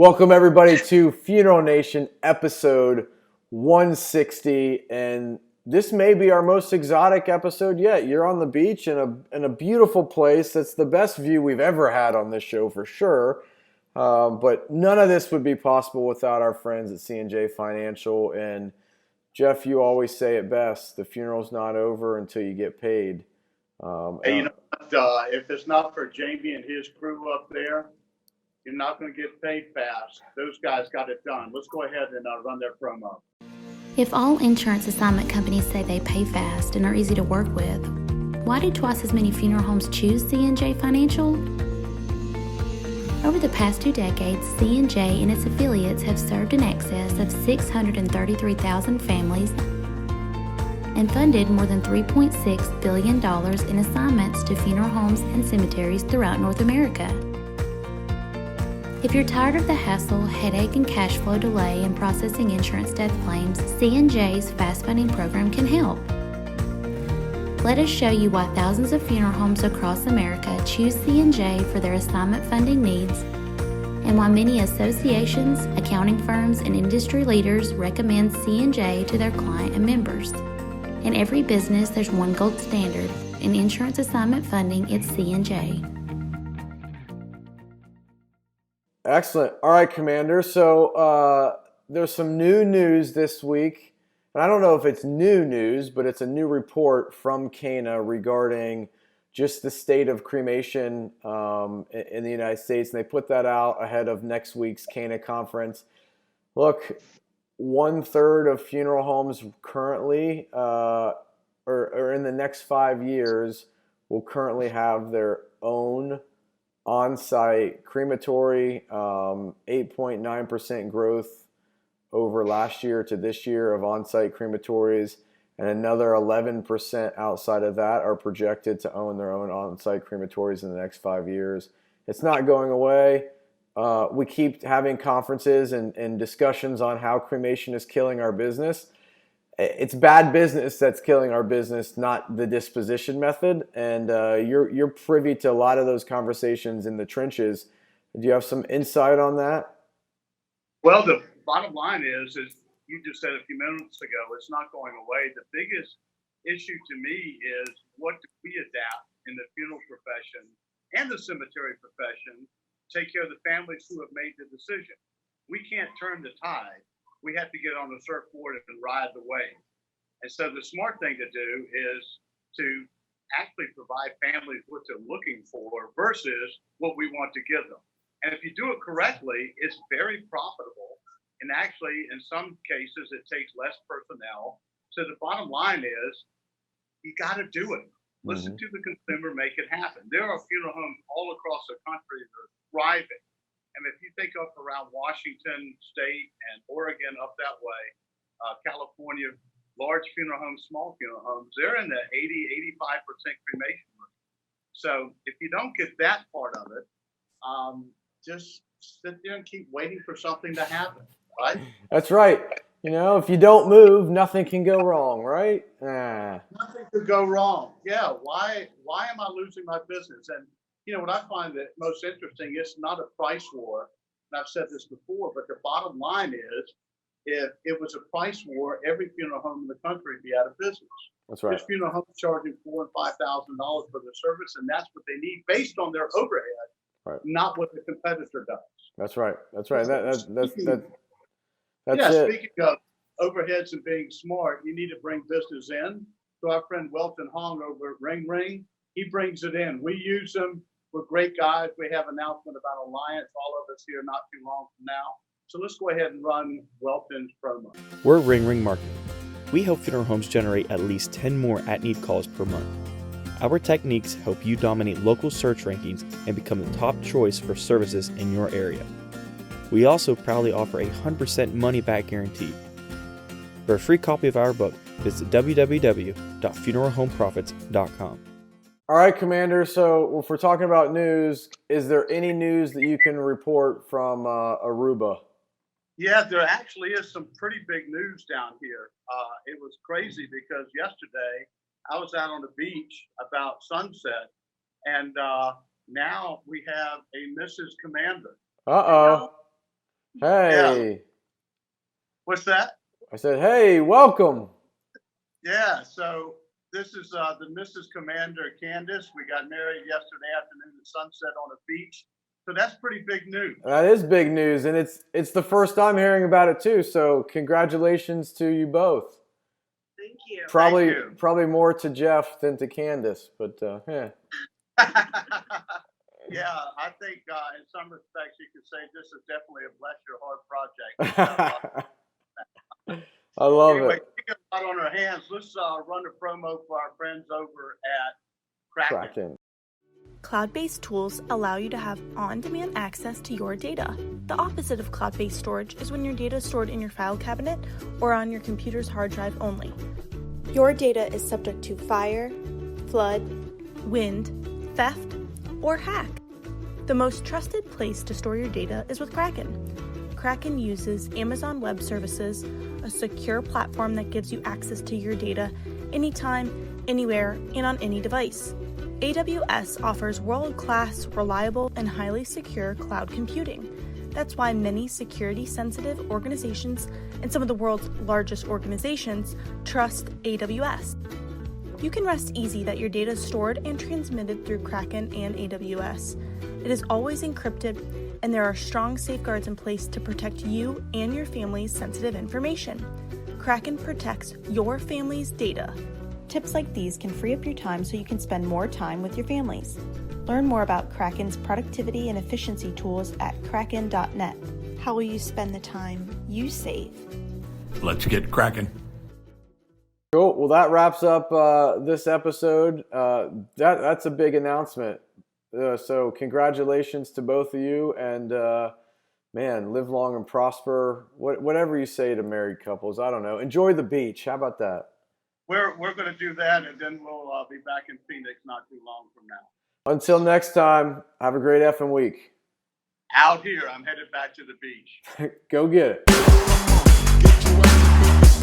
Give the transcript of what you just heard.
Welcome everybody to Funeral Nation episode 160, and this may be our most exotic episode yet. You're on the beach in a beautiful place. That's the best view we've ever had on this show for sure. But none of this would be possible without our friends at C&J Financial. And Jeff, you always say it best: the funeral's not over until you get paid. Hey, you know what? If it's not for Jamie and his crew up there, you're not going to get paid fast. Those guys got it done. Let's go ahead and run their promo. If all insurance assignment companies say they pay fast and are easy to work with, why do twice as many funeral homes choose C&J Financial? Over the past 2 decades, C&J and its affiliates have served in excess of 633,000 families and funded more than $3.6 billion in assignments to funeral homes and cemeteries throughout North America. If you're tired of the hassle, headache, and cash flow delay in processing insurance death claims, C&J's Fast Funding program can help. Let us show you why thousands of funeral homes across America choose C&J for their assignment funding needs, and why many associations, accounting firms, and industry leaders recommend C&J to their client and members. In every business, there's one gold standard. In insurance assignment funding, it's C&J. Excellent. All right, Commander. So there's some new news this week. And I don't know if it's new news, but it's a new report from Cana regarding just the state of cremation in the United States. And they put that out ahead of next week's Cana conference. Look, 1/3 of funeral homes currently, or in the next 5 years, will currently have their own on-site crematory. 8.9% growth over last year to this year of on-site crematories, and another 11% outside of that are projected to own their own on-site crematories in the next 5 years. It's not going away. We keep having conferences and discussions on how cremation is killing our business. It's bad business that's killing our business, not the disposition method. And you're privy to a lot of those conversations in the trenches. Do you have some insight on that? Well, the bottom line is you just said a few minutes ago, it's not going away. The biggest issue to me is what do we adapt in the funeral profession and the cemetery profession to take care of the families who have made the decision. We can't turn the tide. We have to get on the surfboard and ride the wave. And so the smart thing to do is to actually provide families what they're looking for versus what we want to give them. And if you do it correctly, it's very profitable. And actually, in some cases, it takes less personnel. So the bottom line is you got to do it. Listen to the consumer, make it happen. There are funeral homes all across the country that are thriving. And if you think up around Washington State and Oregon up that way, California, large funeral homes, small funeral homes, they're in the 80-85% cremation rate. So if you don't get that part of it, just sit there and keep waiting for something to happen, right? That's right. You know, if you don't move, nothing can go wrong, right? Nothing could go wrong. Yeah. Why am I losing my business? And you know, what I find that most interesting, it's not a price war. And I've said this before, but the bottom line is if it was a price war, every funeral home in the country would be out of business. That's right. This funeral home is charging $4,000 and $5,000 for their service, and that's what they need based on their overhead, right, not what the competitor does. That's right. That's right. That's it. Speaking of overheads and being smart, you need to bring business in. So our friend Welton Hong over at Ring Ring, he brings it in. We use them. We're great guys. We have an announcement about Alliance, all of us here not too long from now. So let's go ahead and run Welton's promo. We're Ring Ring Marketing. We help funeral homes generate at least 10 more at-need calls per month. Our techniques help you dominate local search rankings and become the top choice for services in your area. We also proudly offer a 100% money-back guarantee. For a free copy of our book, visit www.funeralhomeprofits.com. All right, Commander. So if we're talking about news, is there any news that you can report from Aruba? Yeah, there actually is some pretty big news down here. It was crazy because yesterday I was out on the beach about sunset, and now we have a Mrs. Commander. Uh-oh. Hey. What's that? I said, hey, welcome. Yeah, so this is the Mrs. Commander Candace. We got married yesterday afternoon at sunset on a beach. So that's pretty big news. That is big news, and it's the first time hearing about it too. So congratulations to you both. Thank you. Probably more to Jeff than to Candace, but yeah. Yeah, I think in some respects you could say this is definitely a bless your heart project. I love Anyway, it. we got a lot on our hands. Let's run a promo for our friends over at Kraken. Cloud-based tools allow you to have on-demand access to your data. The opposite of cloud-based storage is when your data is stored in your file cabinet or on your computer's hard drive only. Your data is subject to fire, flood, wind, theft, or hack. The most trusted place to store your data is with Kraken. Kraken uses Amazon Web Services, a secure platform that gives you access to your data anytime, anywhere, and on any device. AWS offers world-class, reliable, and highly secure cloud computing. That's why many security-sensitive organizations and some of the world's largest organizations trust AWS. You can rest easy that your data is stored and transmitted through Kraken and AWS. It is always encrypted, and there are strong safeguards in place to protect you and your family's sensitive information. Kraken protects your family's data. Tips like these can free up your time so you can spend more time with your families. Learn more about Kraken's productivity and efficiency tools at kraken.net. How will you spend the time you save? Let's get cracking. Cool. Well, that wraps up this episode. That's a big announcement. So congratulations to both of you, and man, live long and prosper. Whatever you say to married couples, I don't know. Enjoy the beach. How about that? We're going to do that, and then we'll be back in Phoenix not too long from now. Until next time, have a great effing week. Out here, I'm headed back to the beach. Go get it. Get your ass